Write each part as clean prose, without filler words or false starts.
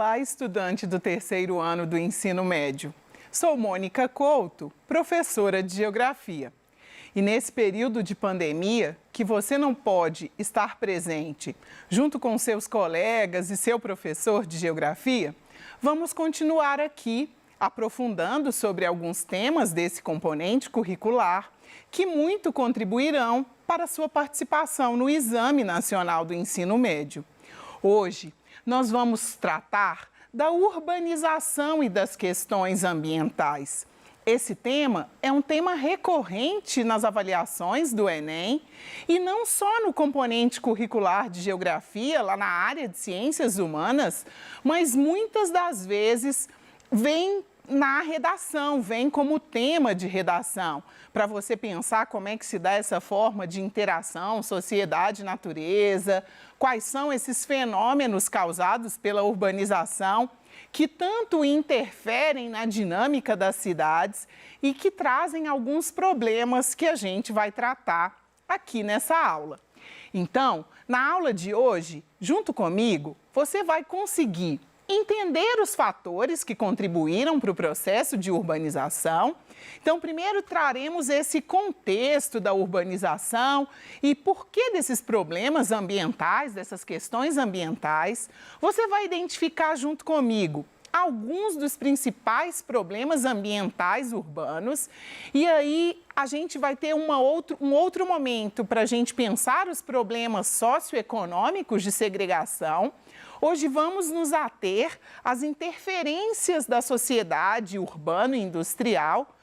Olá, estudante do terceiro ano do ensino médio. Sou Mônica Couto, professora de Geografia. E nesse período de pandemia, que você não pode estar presente junto com seus colegas e seu professor de Geografia, vamos continuar aqui aprofundando sobre alguns temas desse componente curricular que muito contribuirão para a sua participação no Exame Nacional do Ensino Médio. Hoje, nós vamos tratar da urbanização e das questões ambientais. Esse tema é um tema recorrente nas avaliações do Enem e não só no componente curricular de Geografia, lá na área de Ciências Humanas, mas muitas das vezes vem na redação, vem como tema de redação, para você pensar como é que se dá essa forma de interação, sociedade, natureza, quais são esses fenômenos causados pela urbanização que tanto interferem na dinâmica das cidades e que trazem alguns problemas que a gente vai tratar aqui nessa aula. Então, na aula de hoje, junto comigo, você vai conseguir entender os fatores que contribuíram para o processo de urbanização. Então, primeiro traremos esse contexto da urbanização e por que desses problemas ambientais, dessas questões ambientais. Você vai identificar junto comigo alguns dos principais problemas ambientais urbanos e aí a gente vai ter um outro momento para a gente pensar os problemas socioeconômicos de segregação. Hoje vamos nos ater às interferências da sociedade urbana e industrial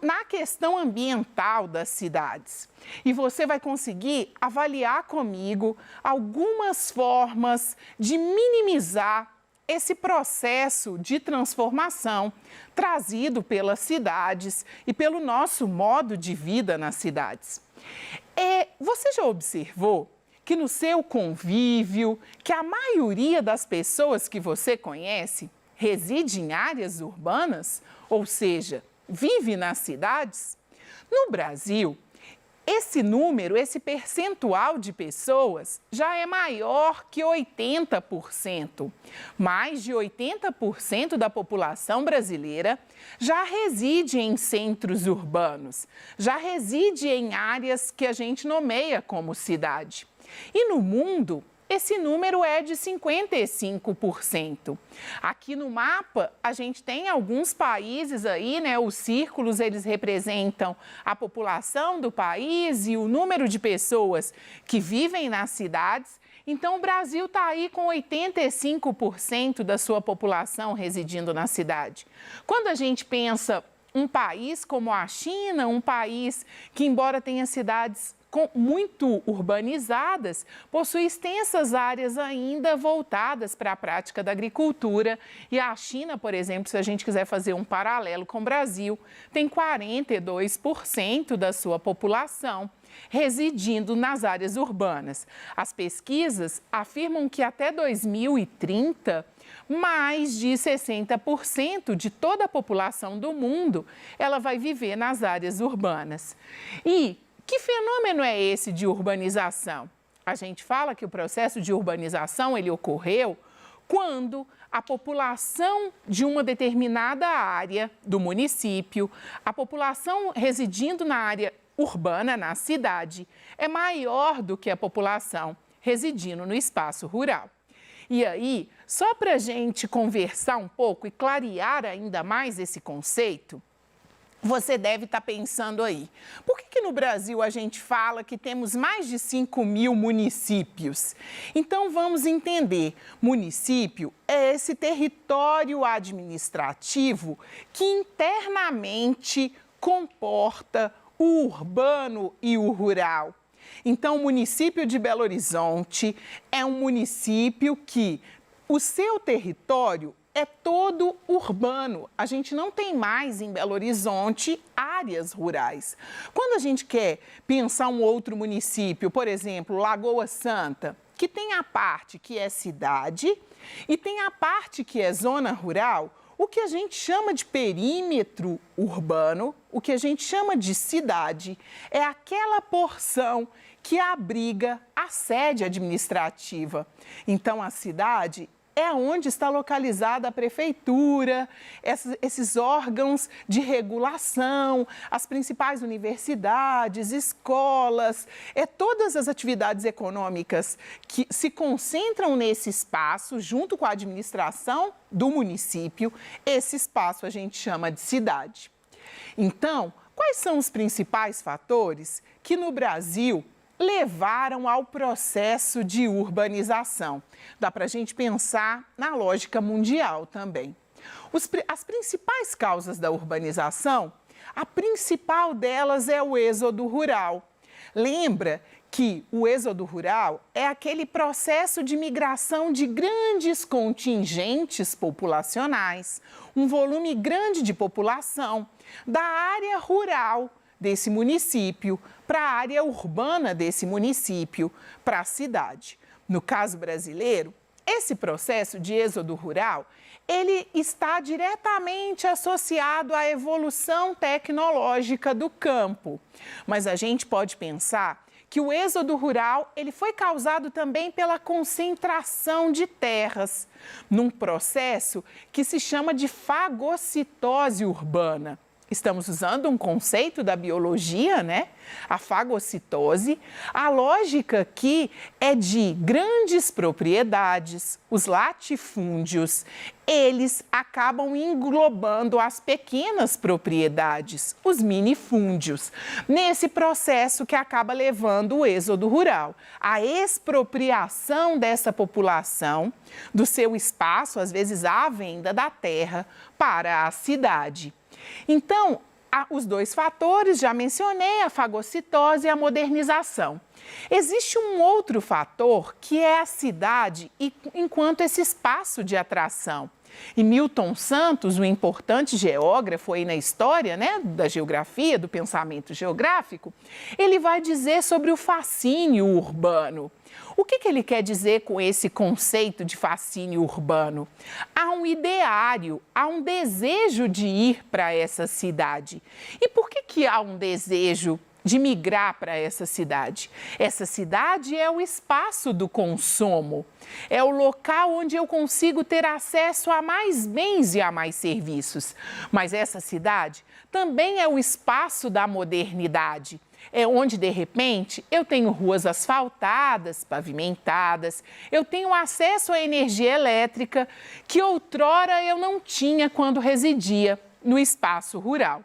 na questão ambiental das cidades. E você vai conseguir avaliar comigo algumas formas de minimizar esse processo de transformação trazido pelas cidades e pelo nosso modo de vida nas cidades. Você já observou que no seu convívio, que a maioria das pessoas que você conhece reside em áreas urbanas, ou seja, vive nas cidades? No Brasil, esse número, esse percentual de pessoas já é maior que 80%. Mais de 80% da população brasileira já reside em centros urbanos, já reside em áreas que a gente nomeia como cidade. E no mundo, esse número é de 55%. Aqui no mapa, a gente tem alguns países aí, né? Os círculos, eles representam a população do país e o número de pessoas que vivem nas cidades. Então, o Brasil está aí com 85% da sua população residindo na cidade. Quando a gente pensa um país como a China, um país que, embora tenha cidades muito urbanizadas, possui extensas áreas ainda voltadas para a prática da agricultura. E a China, por exemplo, se a gente quiser fazer um paralelo com o Brasil, tem 42% da sua população residindo nas áreas urbanas. As pesquisas afirmam que até 2030, mais de 60% de toda a população do mundo, ela vai viver nas áreas urbanas. E que fenômeno é esse de urbanização? A gente fala que o processo de urbanização ele ocorreu quando a população de uma determinada área do município, a população residindo na área urbana, na cidade, é maior do que a população residindo no espaço rural. E aí, só para a gente conversar um pouco e clarear ainda mais esse conceito, você deve estar pensando aí, por que no Brasil a gente fala que temos mais de 5.000 municípios? Então vamos entender, município é esse território administrativo que internamente comporta o urbano e o rural. Então o município de Belo Horizonte é um município que o seu território é todo urbano. A gente não tem mais em Belo Horizonte áreas rurais. Quando a gente quer pensar um outro município, por exemplo, Lagoa Santa, que tem a parte que é cidade e tem a parte que é zona rural, o que a gente chama de perímetro urbano, o que a gente chama de cidade, é aquela porção que abriga a sede administrativa. Então, a cidade é onde está localizada a prefeitura, esses órgãos de regulação, as principais universidades, escolas, todas as atividades econômicas que se concentram nesse espaço, junto com a administração do município. Esse espaço a gente chama de cidade. Então, quais são os principais fatores que no Brasil levaram ao processo de urbanização? Dá para a gente pensar na lógica mundial também. As principais causas da urbanização, a principal delas é o êxodo rural. Lembra que o êxodo rural é aquele processo de migração de grandes contingentes populacionais, um volume grande de população da área rural desse município para a área urbana desse município, para a cidade. No caso brasileiro, esse processo de êxodo rural, ele está diretamente associado à evolução tecnológica do campo. Mas a gente pode pensar que o êxodo rural ele foi causado também pela concentração de terras, num processo que se chama de fagocitose urbana. Estamos usando um conceito da biologia, né? A fagocitose. A lógica aqui é de grandes propriedades, os latifúndios, eles acabam englobando as pequenas propriedades, os minifúndios, nesse processo que acaba levando o êxodo rural, a expropriação dessa população do seu espaço, às vezes a venda da terra para a cidade. Então, os dois fatores, já mencionei, a fagocitose e a modernização. Existe um outro fator que é a cidade enquanto esse espaço de atração. E Milton Santos, um importante geógrafo aí na história, né, da geografia, do pensamento geográfico, ele vai dizer sobre o fascínio urbano. O que ele quer dizer com esse conceito de fascínio urbano? Há um ideário, há um desejo de ir para essa cidade. E por que há um desejo de migrar para essa cidade? Essa cidade é o espaço do consumo, é o local onde eu consigo ter acesso a mais bens e a mais serviços. Mas essa cidade também é o espaço da modernidade. É onde, de repente, eu tenho ruas asfaltadas, pavimentadas, eu tenho acesso à energia elétrica que outrora eu não tinha quando residia no espaço rural.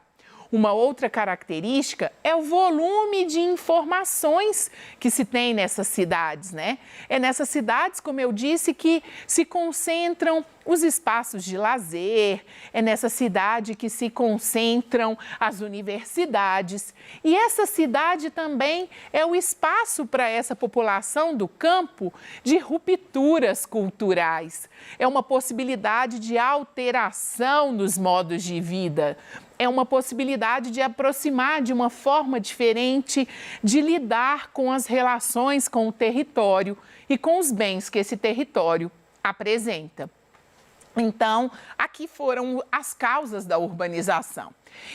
Uma outra característica é o volume de informações que se tem nessas cidades, né? É nessas cidades, como eu disse, que se concentram os espaços de lazer, é nessa cidade que se concentram as universidades. E essa cidade também é o espaço para essa população do campo de rupturas culturais. É uma possibilidade de alteração nos modos de vida. É uma possibilidade de aproximar de uma forma diferente de lidar com as relações com o território e com os bens que esse território apresenta. Então, aqui foram as causas da urbanização.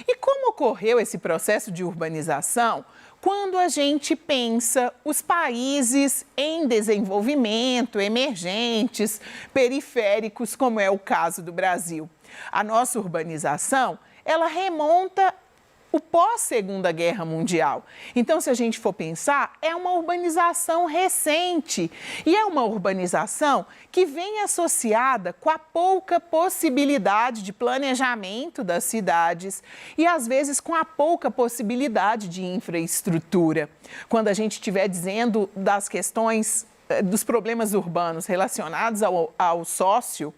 E como ocorreu esse processo de urbanização quando a gente pensa os países em desenvolvimento, emergentes, periféricos, como é o caso do Brasil? A nossa urbanização, ela remonta o pós-Segunda Guerra Mundial. Então, se a gente for pensar, é uma urbanização recente e é uma urbanização que vem associada com a pouca possibilidade de planejamento das cidades e, às vezes, com a pouca possibilidade de infraestrutura. Quando a gente estiver dizendo das questões, dos problemas urbanos relacionados ao sócio,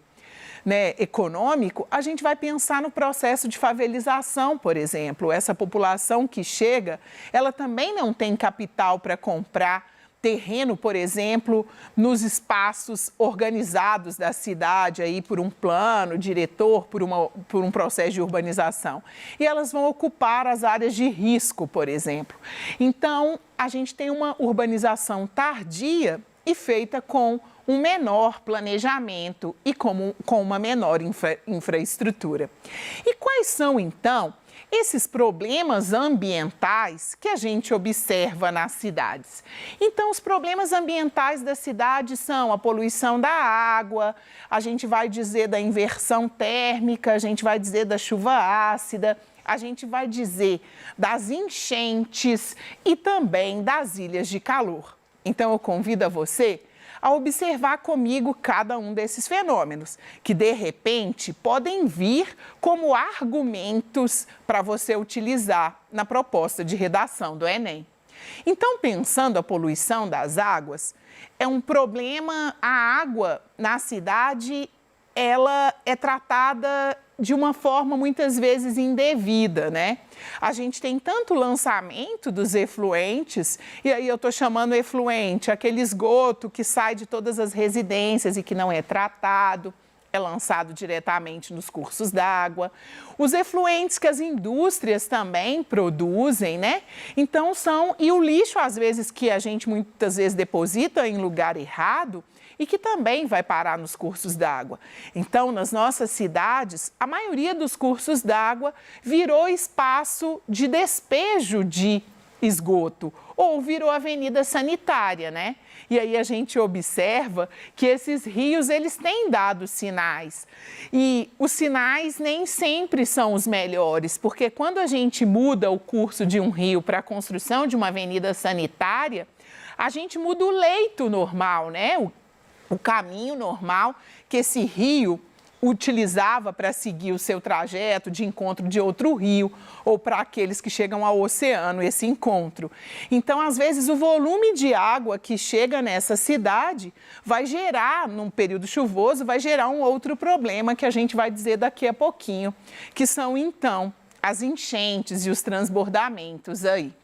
né, econômico, a gente vai pensar no processo de favelização, por exemplo. Essa população que chega, ela também não tem capital para comprar terreno, por exemplo, nos espaços organizados da cidade, aí por um plano diretor, por um processo de urbanização. E elas vão ocupar as áreas de risco, por exemplo. Então, a gente tem uma urbanização tardia e feita com um menor planejamento e com uma menor infraestrutura. E quais são, então, esses problemas ambientais que a gente observa nas cidades. Então, os problemas ambientais da cidade são a poluição da água, a gente vai dizer da inversão térmica, a gente vai dizer da chuva ácida, a gente vai dizer das enchentes e também das ilhas de calor. Então, eu convido a você a observar comigo cada um desses fenômenos, que de repente podem vir como argumentos para você utilizar na proposta de redação do Enem. Então, pensando a poluição das águas, é um problema, a água na cidade, ela é tratada de uma forma muitas vezes indevida, né? A gente tem tanto lançamento dos efluentes, e aí eu estou chamando efluente, aquele esgoto que sai de todas as residências e que não é tratado, é lançado diretamente nos cursos d'água. Os efluentes que as indústrias também produzem, né? Então e o lixo, às vezes, que a gente muitas vezes deposita em lugar errado, e que também vai parar nos cursos d'água. Então, nas nossas cidades, a maioria dos cursos d'água virou espaço de despejo de esgoto ou virou avenida sanitária, né? E aí a gente observa que esses rios, eles têm dado sinais. E os sinais nem sempre são os melhores, porque quando a gente muda o curso de um rio para a construção de uma avenida sanitária, a gente muda o leito normal, né? O caminho normal que esse rio utilizava para seguir o seu trajeto de encontro de outro rio ou para aqueles que chegam ao oceano, esse encontro. Então, às vezes, o volume de água que chega nessa cidade vai gerar, num período chuvoso, vai gerar um outro problema que a gente vai dizer daqui a pouquinho, que são, então, as enchentes e os transbordamentos aí.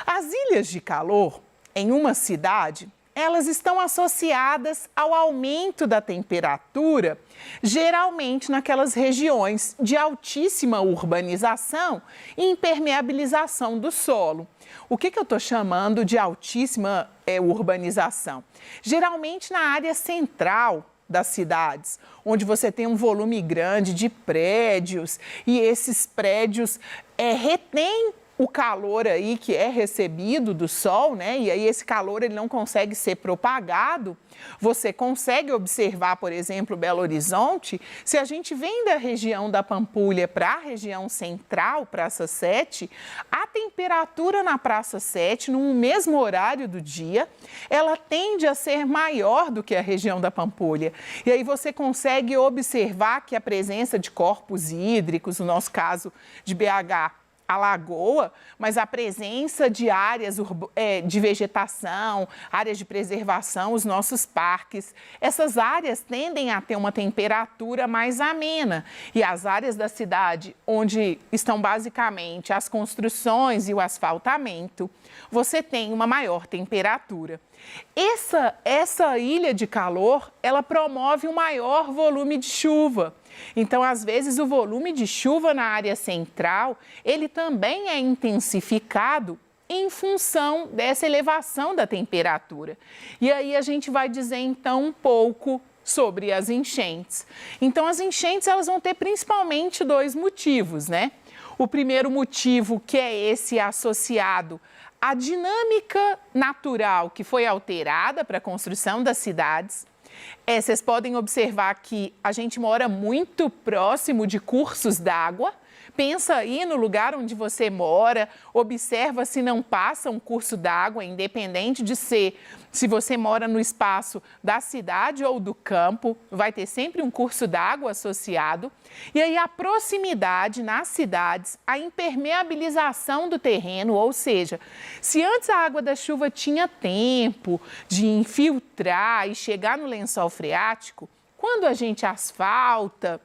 As ilhas de calor, em uma cidade, elas estão associadas ao aumento da temperatura, geralmente naquelas regiões de altíssima urbanização e impermeabilização do solo. O que eu estou chamando de altíssima urbanização? Geralmente na área central das cidades, onde você tem um volume grande de prédios e esses prédios retêm o calor aí que é recebido do sol, né? E aí esse calor ele não consegue ser propagado. Você consegue observar, por exemplo, Belo Horizonte, se a gente vem da região da Pampulha para a região central, Praça 7, a temperatura na Praça 7, no mesmo horário do dia, ela tende a ser maior do que a região da Pampulha. E aí você consegue observar que a presença de corpos hídricos, no nosso caso de BH, a lagoa, mas a presença de áreas de vegetação, áreas de preservação, os nossos parques, essas áreas tendem a ter uma temperatura mais amena. E as áreas da cidade onde estão basicamente as construções e o asfaltamento, você tem uma maior temperatura. Essa ilha de calor, ela promove um maior volume de chuva. Então, às vezes, o volume de chuva na área central, ele também é intensificado em função dessa elevação da temperatura. E aí a gente vai dizer, então, um pouco sobre as enchentes. Então, as enchentes, elas vão ter principalmente dois motivos, né? O primeiro motivo, que é esse associado à dinâmica natural que foi alterada para a construção das cidades. Vocês podem observar que a gente mora muito próximo de cursos d'água. Pensa aí no lugar onde você mora, observa se não passa um curso d'água, independente de se você mora no espaço da cidade ou do campo, vai ter sempre um curso d'água associado. E aí a proximidade nas cidades, a impermeabilização do terreno, ou seja, se antes a água da chuva tinha tempo de infiltrar e chegar no lençol freático, quando a gente asfalta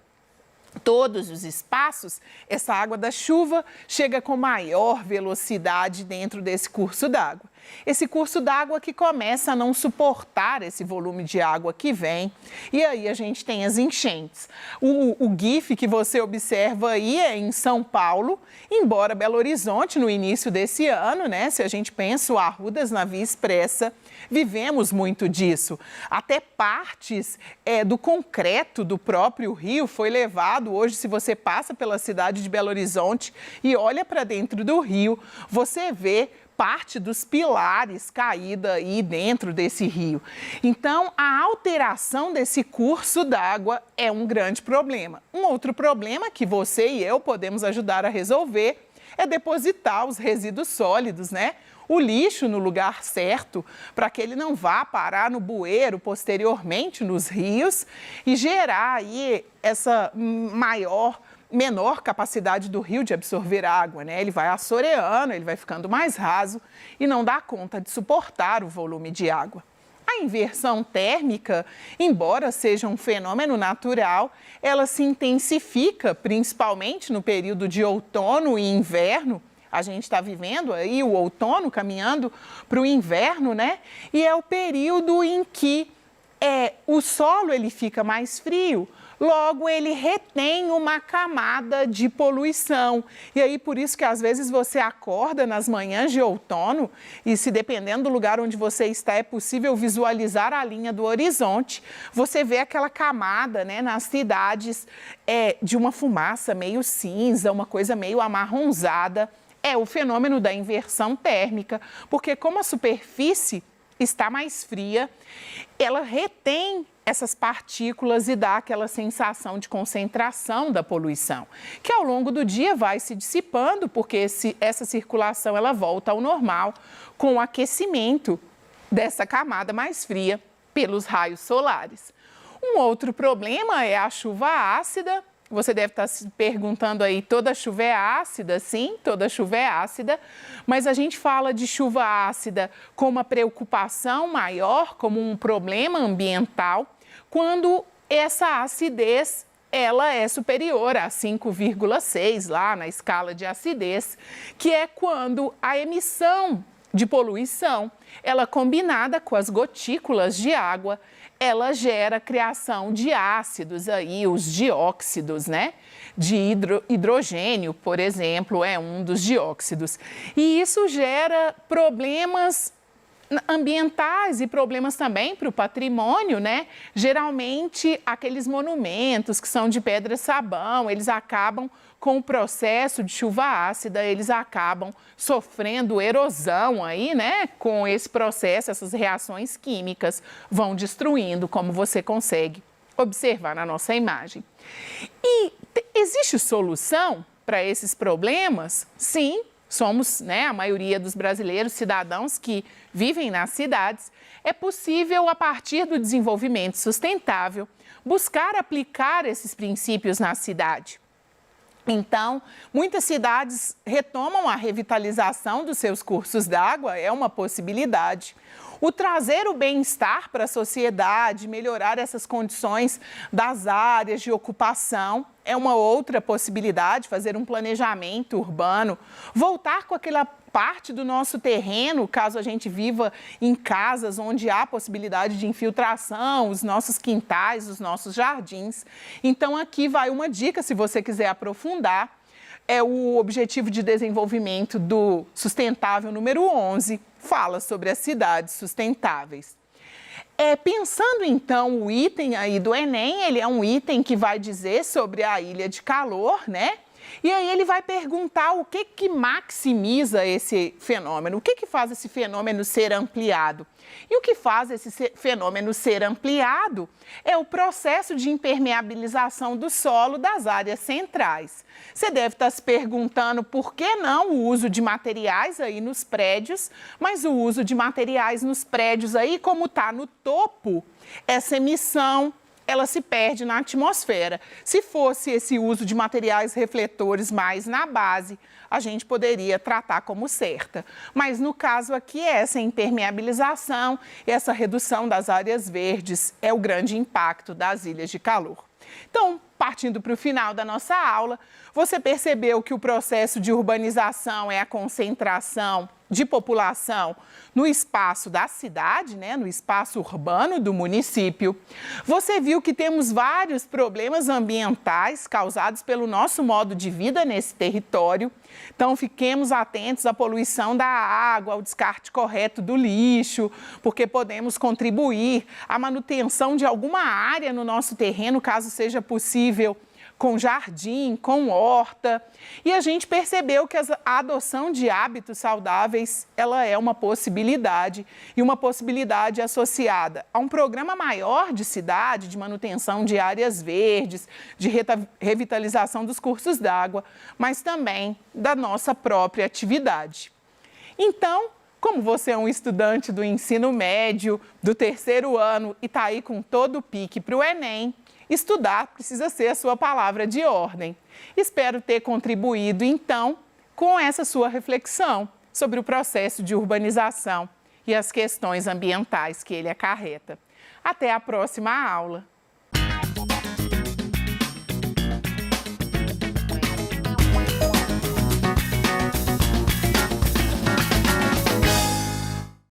todos os espaços, essa água da chuva chega com maior velocidade dentro desse curso d'água. Esse curso d'água que começa a não suportar esse volume de água que vem, e aí a gente tem as enchentes. O GIF que você observa aí é em São Paulo, embora Belo Horizonte, no início desse ano, né, se a gente pensa o Arrudas na Via Expressa, vivemos muito disso. Até partes do concreto do próprio rio foi levado cuidado hoje, se você passa pela cidade de Belo Horizonte e olha para dentro do rio, você vê parte dos pilares caída aí dentro desse rio. Então, a alteração desse curso d'água é um grande problema. Um outro problema que você e eu podemos ajudar a resolver é depositar os resíduos sólidos, né? O lixo no lugar certo, para que ele não vá parar no bueiro posteriormente nos rios e gerar aí essa menor capacidade do rio de absorver água, né? Ele vai assoreando, ele vai ficando mais raso e não dá conta de suportar o volume de água. A inversão térmica, embora seja um fenômeno natural, ela se intensifica principalmente no período de outono e inverno. A gente está vivendo aí o outono, caminhando para o inverno, né? E é o período em que o solo ele fica mais frio, logo ele retém uma camada de poluição. E aí por isso que às vezes você acorda nas manhãs de outono e se dependendo do lugar onde você está é possível visualizar a linha do horizonte, você vê aquela camada, né, nas cidades de uma fumaça meio cinza, uma coisa meio amarronzada. É o fenômeno da inversão térmica, porque como a superfície está mais fria, ela retém essas partículas e dá aquela sensação de concentração da poluição, que ao longo do dia vai se dissipando, porque essa circulação ela volta ao normal com o aquecimento dessa camada mais fria pelos raios solares. Um outro problema é a chuva ácida. Você deve estar se perguntando aí, toda chuva é ácida? Sim, toda chuva é ácida, mas a gente fala de chuva ácida com uma preocupação maior, como um problema ambiental, quando essa acidez ela é superior a 5,6 lá na escala de acidez, que é quando a emissão de poluição, ela combinada com as gotículas de água, ela gera a criação de ácidos aí, os dióxidos, né? De hidrogênio, por exemplo, é um dos dióxidos. E isso gera problemas ambientais e problemas também para o patrimônio, né? Geralmente, aqueles monumentos que são de pedra-sabão, eles acabam com o processo de chuva ácida, eles acabam sofrendo erosão aí, né? Com esse processo, essas reações químicas vão destruindo, como você consegue observar na nossa imagem. E existe solução para esses problemas? Sim. Somos, né, a maioria dos brasileiros, cidadãos que vivem nas cidades, é possível, a partir do desenvolvimento sustentável, buscar aplicar esses princípios na cidade. Então, muitas cidades retomam a revitalização dos seus cursos d'água, é uma possibilidade. O trazer o bem-estar para a sociedade, melhorar essas condições das áreas de ocupação, é uma outra possibilidade, fazer um planejamento urbano, voltar com aquela parte do nosso terreno, caso a gente viva em casas onde há possibilidade de infiltração, os nossos quintais, os nossos jardins. Então, aqui vai uma dica, se você quiser aprofundar, é o Objetivo de Desenvolvimento do Sustentável número 11, fala sobre as cidades sustentáveis. Pensando então o item aí do Enem, ele é um item que vai dizer sobre a ilha de calor, né? E aí ele vai perguntar o que maximiza esse fenômeno, o que faz esse fenômeno ser ampliado. E o que faz esse fenômeno ser ampliado é o processo de impermeabilização do solo das áreas centrais. Você deve estar se perguntando por que não o uso de materiais aí nos prédios, mas o uso de materiais nos prédios aí, como está no topo, essa emissão ela se perde na atmosfera. Se fosse esse uso de materiais refletores mais na base, a gente poderia tratar como certa. Mas no caso aqui, essa impermeabilização, essa redução das áreas verdes é o grande impacto das ilhas de calor. Então, partindo para o final da nossa aula, você percebeu que o processo de urbanização é a concentração de população no espaço da cidade, né, no espaço urbano do município. Você viu que temos vários problemas ambientais causados pelo nosso modo de vida nesse território. Então, fiquemos atentos à poluição da água, ao descarte correto do lixo, porque podemos contribuir à manutenção de alguma área no nosso terreno, caso seja possível com jardim, com horta, e a gente percebeu que a adoção de hábitos saudáveis, ela é uma possibilidade, e uma possibilidade associada a um programa maior de cidade, de manutenção de áreas verdes, de revitalização dos cursos d'água, mas também da nossa própria atividade. Então, como você é um estudante do ensino médio, do 3º ano e está aí com todo o pique para o Enem, estudar precisa ser a sua palavra de ordem. Espero ter contribuído, então, com essa sua reflexão sobre o processo de urbanização e as questões ambientais que ele acarreta. Até a próxima aula!